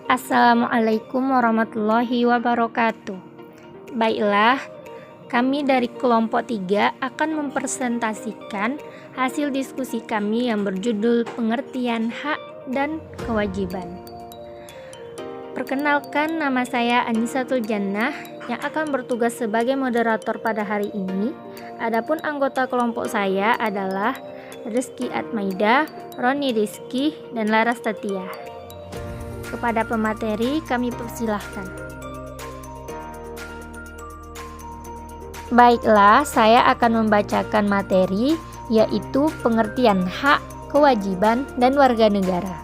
Assalamualaikum warahmatullahi wabarakatuh. Baiklah, kami dari kelompok 3 akan mempresentasikan hasil diskusi kami yang berjudul pengertian hak dan kewajiban. Perkenalkan, nama saya Anisatul Jannah yang akan bertugas sebagai moderator pada hari ini. Adapun anggota kelompok saya adalah Rizky Atmaida, Roni Rizky, dan Laras Tatia. Kepada pemateri kami persilahkan. Baiklah, saya akan membacakan materi, yaitu pengertian hak, kewajiban, dan warga negara.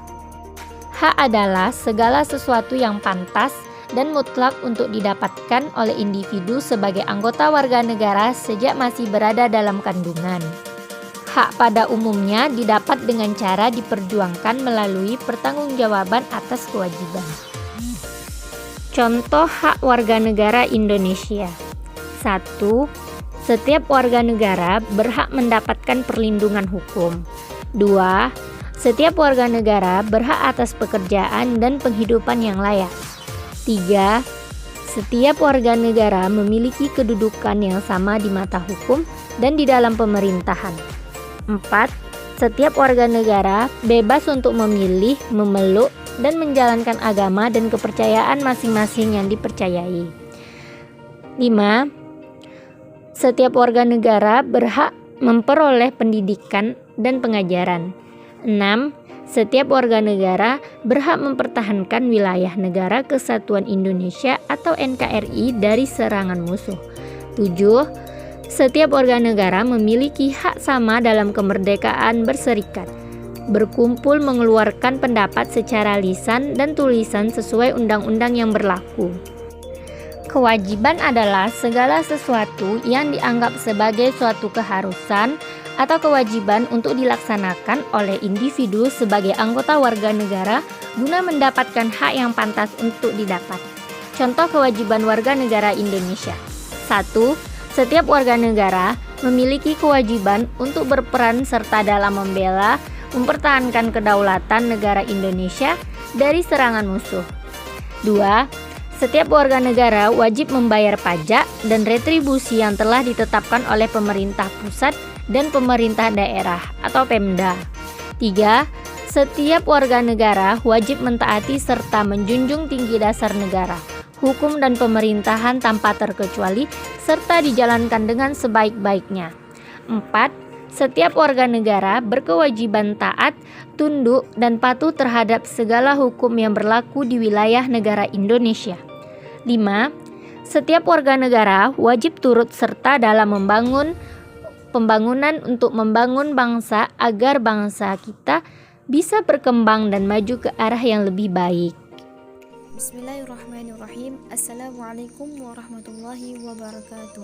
Hak adalah segala sesuatu yang pantas dan mutlak untuk didapatkan oleh individu sebagai anggota warga negara sejak masih berada dalam kandungan. Hak pada umumnya didapat dengan cara diperjuangkan melalui pertanggungjawaban atas kewajiban. Contoh hak warga negara Indonesia. 1. Setiap warga negara berhak mendapatkan perlindungan hukum. 2. Setiap warga negara berhak atas pekerjaan dan penghidupan yang layak. 3. Setiap warga negara memiliki kedudukan yang sama di mata hukum dan di dalam pemerintahan. 4. Setiap warga negara bebas untuk memilih, memeluk, dan menjalankan agama dan kepercayaan masing-masing yang dipercayai. 5. Setiap warga negara berhak memperoleh pendidikan dan pengajaran. 6. Setiap warga negara berhak mempertahankan wilayah Negara Kesatuan Indonesia atau NKRI dari serangan musuh. 7. Setiap warga negara memiliki hak sama dalam kemerdekaan berserikat, berkumpul, mengeluarkan pendapat secara lisan dan tulisan sesuai undang-undang yang berlaku. Kewajiban adalah segala sesuatu yang dianggap sebagai suatu keharusan atau kewajiban untuk dilaksanakan oleh individu sebagai anggota warga negara guna mendapatkan hak yang pantas untuk didapat. Contoh kewajiban warga negara Indonesia. 1. Setiap warga negara memiliki kewajiban untuk berperan serta dalam membela, mempertahankan kedaulatan negara Indonesia dari serangan musuh. 2. Setiap warga negara wajib membayar pajak dan retribusi yang telah ditetapkan oleh pemerintah pusat dan pemerintah daerah atau Pemda. 3. Setiap warga negara wajib mentaati serta menjunjung tinggi dasar negara, hukum dan pemerintahan tanpa terkecuali serta dijalankan dengan sebaik-baiknya. 4. Setiap warga negara berkewajiban taat, tunduk, dan patuh terhadap segala hukum yang berlaku di wilayah negara Indonesia. 5. Setiap warga negara wajib turut serta dalam pembangunan untuk membangun bangsa agar bangsa kita bisa berkembang dan maju ke arah yang lebih baik. Bismillahirrahmanirrahim. Assalamualaikum warahmatullahi wabarakatuh.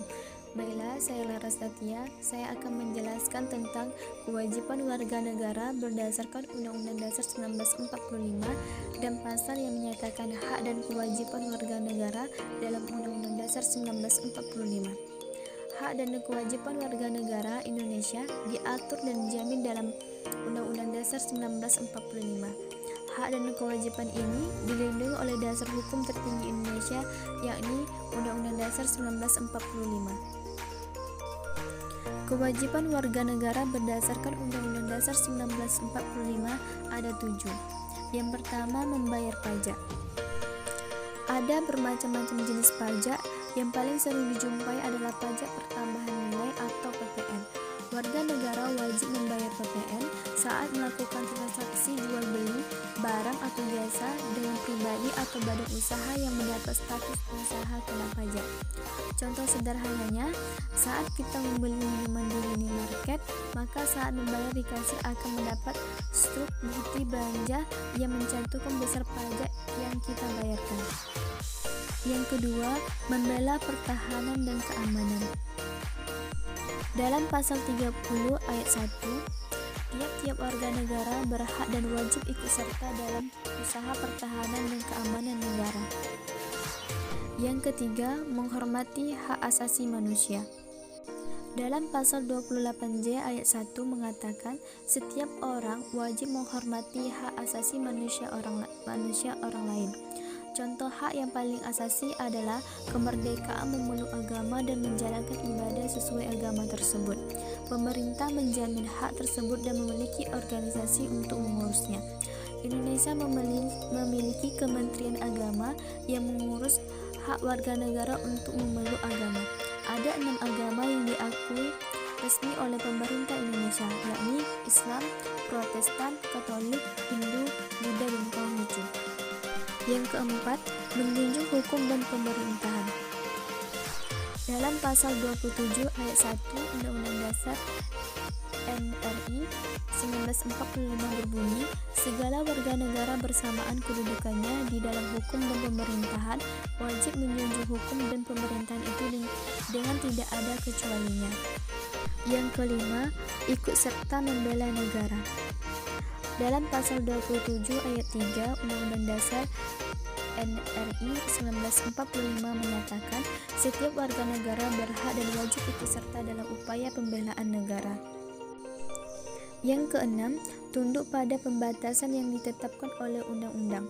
Baiklah, saya Laras Tatia. Saya akan menjelaskan tentang kewajiban warga negara berdasarkan Undang-Undang Dasar 1945 dan pasal yang menyatakan hak dan kewajiban warga negara dalam Undang-Undang Dasar 1945. Hak dan kewajiban warga negara Indonesia diatur dan dijamin dalam Undang-Undang Dasar 1945. Hak dan kewajiban ini dilindungi oleh dasar hukum tertinggi Indonesia, yakni Undang-Undang Dasar 1945. Kewajiban warga negara berdasarkan Undang-Undang Dasar 1945 ada 7. Yang pertama, membayar pajak. Ada bermacam-macam jenis pajak. Yang paling sering dijumpai adalah pajak pertambahan nilai atau PPN. Warga negara wajib membayar PPN saat melakukan transaksi jual beli barang atau jasa dengan pribadi atau badan usaha yang mendapat status usaha kena pajak. Contoh sederhananya, saat kita membeli minuman di minimarket, maka saat membayar di kasir akan mendapat struk bukti belanja yang mencantumkan besar pajak yang kita bayarkan. Yang kedua, membela pertahanan dan keamanan. Dalam pasal 30 ayat 1, tiap-tiap warga negara berhak dan wajib ikut serta dalam usaha pertahanan dan keamanan negara. Yang ketiga, menghormati hak asasi manusia. Dalam pasal 28J ayat 1 mengatakan setiap orang wajib menghormati hak asasi manusia orang lain. Contoh hak yang paling asasi adalah kemerdekaan memeluk agama dan menjalankan ibadah sesuai agama tersebut. Pemerintah menjamin hak tersebut dan memiliki organisasi untuk mengurusnya. Indonesia memiliki Kementerian Agama yang mengurus hak warga negara untuk memeluk agama. Ada 6 agama yang diakui resmi oleh pemerintah Indonesia, yakni Islam, Protestan, Katolik, Hindu, Buddha, dan Konghucu. Yang keempat, menjunjung hukum dan pemerintahan. Dalam pasal 27 ayat 1 Undang-Undang Dasar NRI 1945 berbunyi, segala warga negara bersamaan kedudukannya di dalam hukum dan pemerintahan wajib menjunjung hukum dan pemerintahan itu dengan tidak ada kecualinya. Yang kelima, ikut serta membela negara. Dalam pasal 27 ayat 3 Undang-Undang Dasar NRI 1945 menyatakan setiap warga negara berhak dan wajib ikut serta dalam upaya pembelaan negara. Yang keenam, tunduk pada pembatasan yang ditetapkan oleh undang-undang.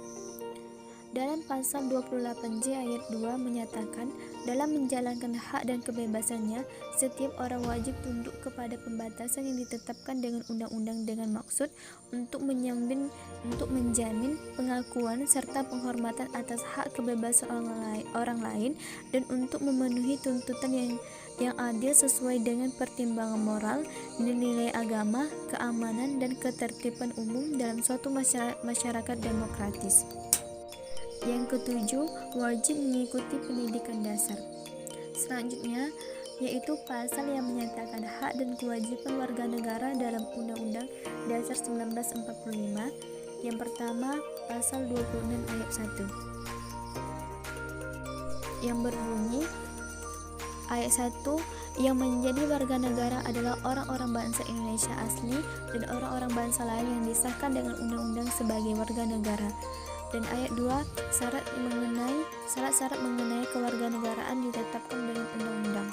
Dalam pasal 28J ayat 2 menyatakan dalam menjalankan hak dan kebebasannya, setiap orang wajib tunduk kepada pembatasan yang ditetapkan dengan undang-undang dengan maksud untuk menjamin pengakuan serta penghormatan atas hak kebebasan orang lain dan untuk memenuhi tuntutan yang adil sesuai dengan pertimbangan moral, nilai agama, keamanan, dan ketertiban umum dalam suatu masyarakat demokratis. Yang ketujuh, wajib mengikuti pendidikan dasar. Selanjutnya, yaitu pasal yang menyatakan hak dan kewajiban warga negara dalam Undang-Undang Dasar 1945. Yang pertama, pasal 26 ayat 1. Yang berbunyi, ayat 1, yang menjadi warga negara adalah orang-orang bangsa Indonesia asli dan orang-orang bangsa lain yang disahkan dengan undang-undang sebagai warga negara. Dan ayat 2, syarat-syarat mengenai kewarganegaraan ditetapkan dengan undang-undang.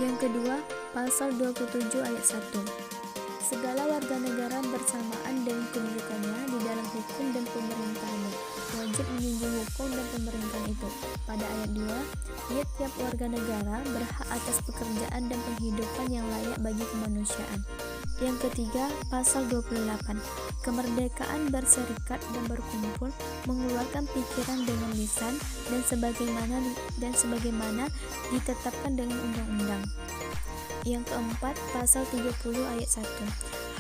Yang kedua, pasal 27 ayat 1. Segala warga negara bersamaan dengan kedudukannya di dalam hukum dan pemerintahannya, wajib menjunjung hukum dan pemerintahan itu. Pada ayat 2, tiap warga negara berhak atas pekerjaan dan penghidupan yang layak bagi kemanusiaan. Yang ketiga, pasal 28. Kemerdekaan berserikat dan berkumpul, mengeluarkan pikiran dengan lisan dan sebagaimana ditetapkan dengan undang-undang. Yang keempat, pasal 30 ayat 1.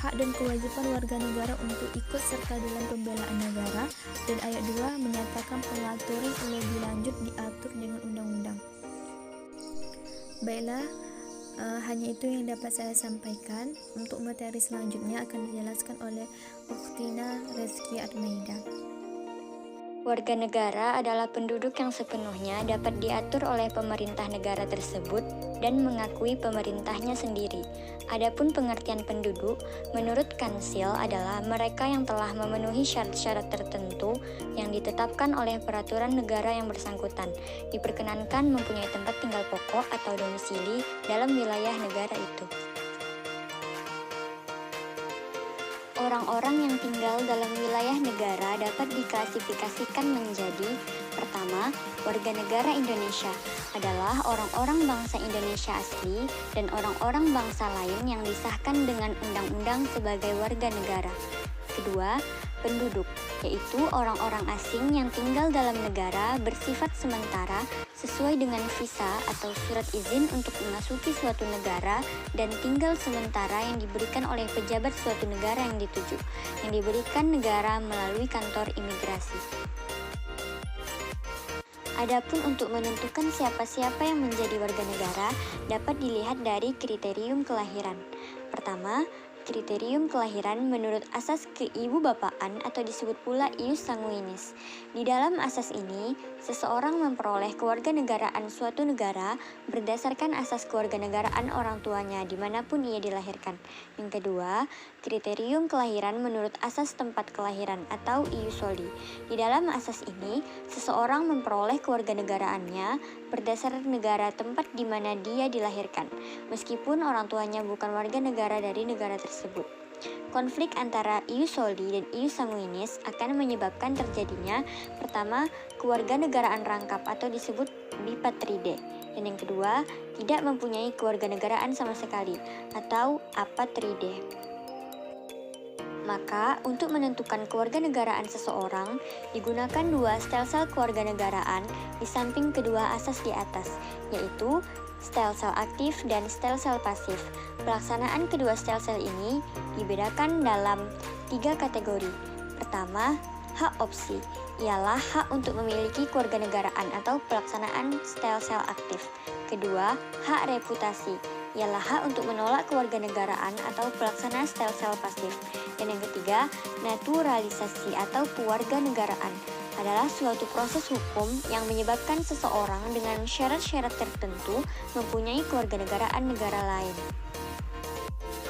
Hak dan kewajiban warga negara untuk ikut serta dalam pembelaan negara, dan ayat 2 menyatakan pengaturan lebih lanjut diatur dengan undang-undang. Baiklah, hanya itu yang dapat saya sampaikan. Untuk materi selanjutnya akan dijelaskan oleh Ukhtina Rezki Atmaida. Warga negara adalah penduduk yang sepenuhnya dapat diatur oleh pemerintah negara tersebut dan mengakui pemerintahnya sendiri. Adapun pengertian penduduk, menurut Kansil adalah mereka yang telah memenuhi syarat-syarat tertentu yang ditetapkan oleh peraturan negara yang bersangkutan, diperkenankan mempunyai tempat tinggal pokok atau domisili dalam wilayah negara itu. Orang-orang yang tinggal dalam wilayah negara dapat diklasifikasikan menjadi: pertama, warga negara Indonesia adalah orang-orang bangsa Indonesia asli dan orang-orang bangsa lain yang disahkan dengan undang-undang sebagai warga negara. Kedua, penduduk, yaitu orang-orang asing yang tinggal dalam negara bersifat sementara sesuai dengan visa atau surat izin untuk memasuki suatu negara dan tinggal sementara yang diberikan oleh pejabat suatu negara yang dituju, yang diberikan negara melalui kantor imigrasi. Adapun untuk menentukan siapa-siapa yang menjadi warga negara dapat dilihat dari kriterium kelahiran. Pertama, kriterium kelahiran menurut asas keibubapaan atau disebut pula ius sanguinis. Di dalam asas ini, seseorang memperoleh kewarganegaraan suatu negara berdasarkan asas kewarganegaraan orang tuanya dimanapun ia dilahirkan. Yang kedua, kriterium kelahiran menurut asas tempat kelahiran atau ius soli. Di dalam asas ini, seseorang memperoleh kewarganegaraannya berdasarkan negara tempat di mana dia dilahirkan, meskipun orang tuanya bukan warga negara dari negara tersebut. Konflik antara ius soli dan ius sanguinis akan menyebabkan terjadinya pertama, kewarganegaraan rangkap atau disebut bipatride, dan yang kedua, tidak mempunyai kewarganegaraan sama sekali atau apatride. Maka, untuk menentukan kewarganegaraan seseorang, digunakan dua stelsel kewarganegaraan di samping kedua asas di atas, yaitu stelsel aktif dan stelsel pasif. Pelaksanaan kedua stelsel ini dibedakan dalam 3 kategori. Pertama, hak opsi, ialah hak untuk memiliki kewarganegaraan atau pelaksanaan stelsel aktif. Kedua, hak reputasi, ialah hak untuk menolak kewarganegaraan atau pelaksana stelsel pasif. Dan yang ketiga, naturalisasi atau kewarganegaraan adalah suatu proses hukum yang menyebabkan seseorang dengan syarat-syarat tertentu mempunyai kewarganegaraan negara lain.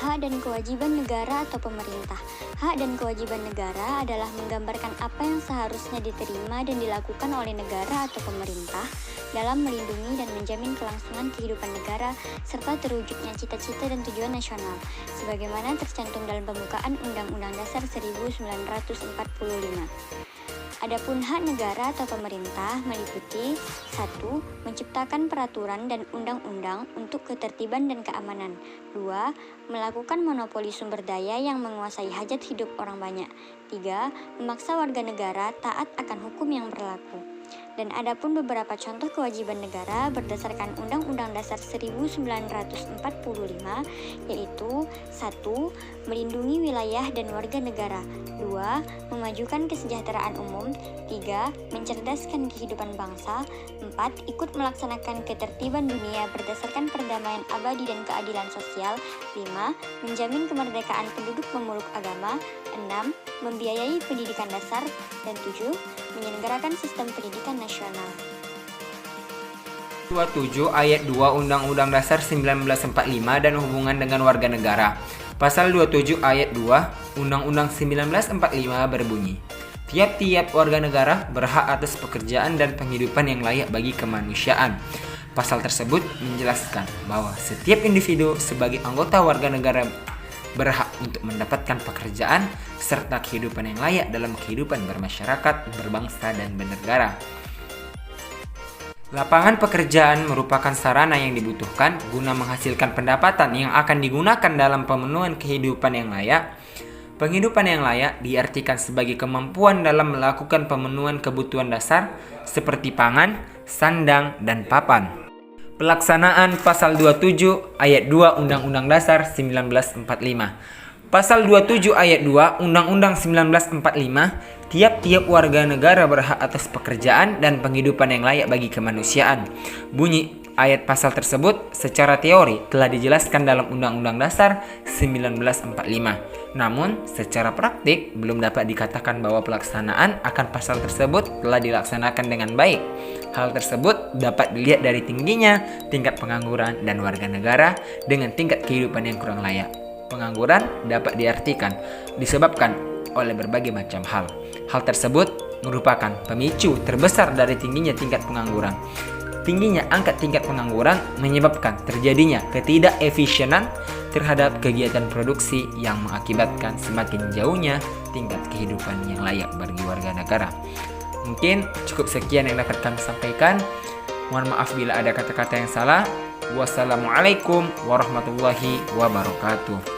Hak dan kewajiban negara atau pemerintah. Hak dan kewajiban negara adalah menggambarkan apa yang seharusnya diterima dan dilakukan oleh negara atau pemerintah dalam melindungi dan menjamin kelangsungan kehidupan negara serta terwujudnya cita-cita dan tujuan nasional, sebagaimana tercantum dalam pembukaan Undang-Undang Dasar 1945. Adapun hak negara atau pemerintah meliputi 1. Menciptakan peraturan dan undang-undang untuk ketertiban dan keamanan. 2. Melakukan monopoli sumber daya yang menguasai hajat hidup orang banyak. 3. Memaksa warga negara taat akan hukum yang berlaku. Dan adapun beberapa contoh kewajiban negara berdasarkan Undang-Undang Dasar 1945 yaitu 1. Melindungi wilayah dan warga negara. 2. Memajukan kesejahteraan umum. 3. Mencerdaskan kehidupan bangsa. 4. Ikut melaksanakan ketertiban dunia berdasarkan perdamaian abadi dan keadilan sosial. 5. Menjamin kemerdekaan penduduk memeluk agama. 6. Membiayai pendidikan dasar. Dan 7. Menyelenggarakan sistem pendidikan nasional. 27 ayat 2 Undang-Undang Dasar 1945 dan hubungan dengan warga negara. Pasal 27 ayat 2 Undang-Undang 1945 berbunyi, tiap-tiap warga negara berhak atas pekerjaan dan penghidupan yang layak bagi kemanusiaan. Pasal tersebut menjelaskan bahwa setiap individu sebagai anggota warga negara berhak untuk mendapatkan pekerjaan serta kehidupan yang layak dalam kehidupan bermasyarakat, berbangsa, dan bernegara. Lapangan pekerjaan merupakan sarana yang dibutuhkan guna menghasilkan pendapatan yang akan digunakan dalam pemenuhan kehidupan yang layak. Penghidupan yang layak diartikan sebagai kemampuan dalam melakukan pemenuhan kebutuhan dasar seperti pangan, sandang, dan papan. Pelaksanaan Pasal 27 Ayat 2 Undang-Undang Dasar 1945. Pasal 27 Ayat 2 Undang-Undang 1945, tiap-tiap warga negara berhak atas pekerjaan dan penghidupan yang layak bagi kemanusiaan. Bunyi ayat pasal tersebut secara teori telah dijelaskan dalam Undang-Undang Dasar 1945. Namun, secara praktik belum dapat dikatakan bahwa pelaksanaan akan pasal tersebut telah dilaksanakan dengan baik. Hal tersebut dapat dilihat dari tingginya tingkat pengangguran dan warga negara dengan tingkat kehidupan yang kurang layak. Pengangguran dapat diartikan disebabkan oleh berbagai macam hal. Hal tersebut merupakan pemicu terbesar dari tingginya tingkat pengangguran. Tingginya angka tingkat pengangguran menyebabkan terjadinya ketidakefisienan terhadap kegiatan produksi yang mengakibatkan semakin jauhnya tingkat kehidupan yang layak bagi warga negara. Mungkin cukup sekian yang dapat kami sampaikan. Mohon maaf bila ada kata-kata yang salah. Wassalamualaikum warahmatullahi wabarakatuh.